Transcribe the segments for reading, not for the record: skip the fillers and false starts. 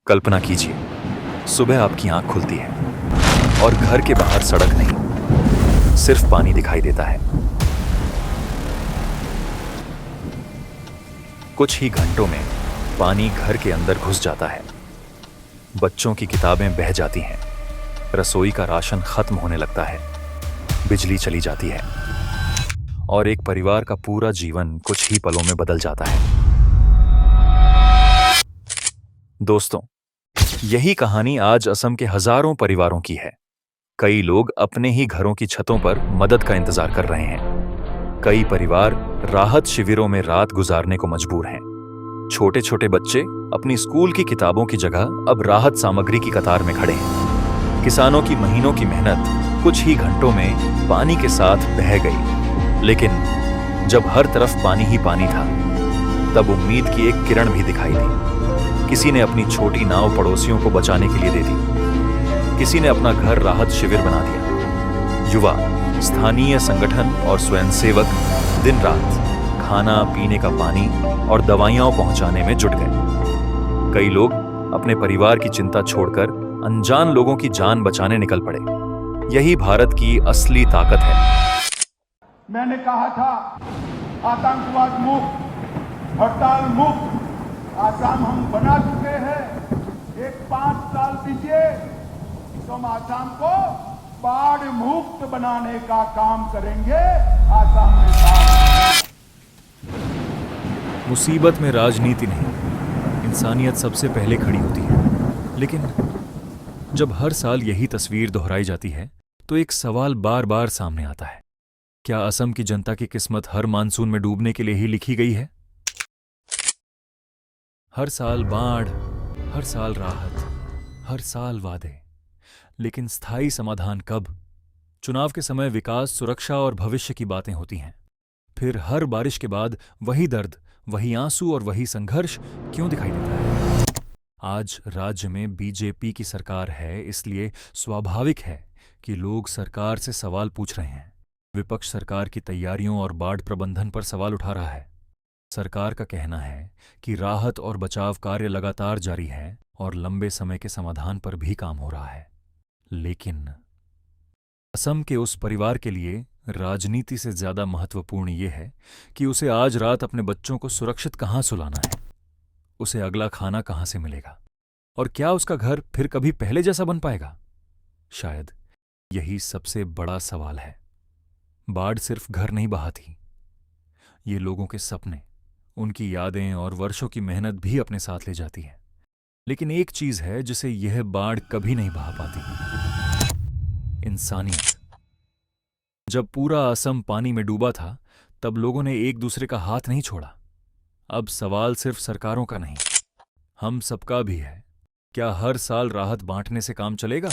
कल्पना कीजिए, सुबह आपकी आंख खुलती है और घर के बाहर सड़क नहीं, सिर्फ पानी दिखाई देता है। कुछ ही घंटों में पानी घर के अंदर घुस जाता है। बच्चों की किताबें बह जाती हैं, रसोई का राशन खत्म होने लगता है, बिजली चली जाती है और एक परिवार का पूरा जीवन कुछ ही पलों में बदल जाता है। दोस्तों, यही कहानी आज असम के हजारों परिवारों की है। कई लोग अपने ही घरों की छतों पर मदद का इंतजार कर रहे हैं। कई परिवार राहत शिविरों में रात गुजारने को मजबूर हैं। छोटे छोटे बच्चे अपनी स्कूल की किताबों की जगह अब राहत सामग्री की कतार में खड़े हैं। किसानों की महीनों की मेहनत कुछ ही घंटों में पानी के साथ बह गई। लेकिन जब हर तरफ पानी ही पानी था, तब उम्मीद की एक किरण भी दिखाई दी। किसी ने अपनी छोटी नाव पड़ोसियों को बचाने के लिए दे दी। किसी ने अपना घर राहत शिविर बना दिया। युवा, स्थानीय संगठन और स्वयंसेवक दिन रात खाना, पीने का पानी और दवाइयां पहुंचाने में जुट गए। कई लोग अपने परिवार की चिंता छोड़कर अनजान लोगों की जान बचाने निकल पड़े। यही भारत की असली ताकत है। मैंने कहा था, आतंकवाद मुक्त, हड़ताल मुक्त आसाम हम बना चुके हैं। एक 5 साल दीजिए तो हम आसाम को बाढ़ मुक्त बनाने का काम करेंगे। आसाम में बाढ़। मुसीबत में राजनीति नहीं, इंसानियत सबसे पहले खड़ी होती है। लेकिन जब हर साल यही तस्वीर दोहराई जाती है, तो एक सवाल बार बार सामने आता है। क्या असम की जनता की किस्मत हर मानसून में डूबने के लिए ही लिखी गई है? हर साल बाढ़, हर साल राहत, हर साल वादे, लेकिन स्थायी समाधान कब? चुनाव के समय विकास, सुरक्षा और भविष्य की बातें होती हैं। फिर हर बारिश के बाद वही दर्द, वही आंसू और वही संघर्ष क्यों दिखाई देता है? आज राज्य में बीजेपी की सरकार है, इसलिए स्वाभाविक है कि लोग सरकार से सवाल पूछ रहे हैं। विपक्ष सरकार की तैयारियों और बाढ़ प्रबंधन पर सवाल उठा रहा है। सरकार का कहना है कि राहत और बचाव कार्य लगातार जारी है और लंबे समय के समाधान पर भी काम हो रहा है। लेकिन असम के उस परिवार के लिए राजनीति से ज्यादा महत्वपूर्ण यह है कि उसे आज रात अपने बच्चों को सुरक्षित कहां सुलाना है, उसे अगला खाना कहां से मिलेगा और क्या उसका घर फिर कभी पहले जैसा बन पाएगा? शायद यही सबसे बड़ा सवाल है। बाढ़ सिर्फ घर नहीं बहाती, ये लोगों के सपने, उनकी यादें और वर्षों की मेहनत भी अपने साथ ले जाती है। लेकिन एक चीज है जिसे यह बाढ़ कभी नहीं बहा पाती, इंसानियत। जब पूरा असम पानी में डूबा था, तब लोगों ने एक दूसरे का हाथ नहीं छोड़ा। अब सवाल सिर्फ सरकारों का नहीं, हम सबका भी है। क्या हर साल राहत बांटने से काम चलेगा,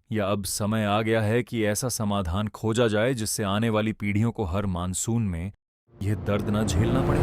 या अब समय आ गया है कि ऐसा समाधान खोजा जाए जिससे आने वाली पीढ़ियों को हर मानसून में यह दर्द न झेलना पड़े?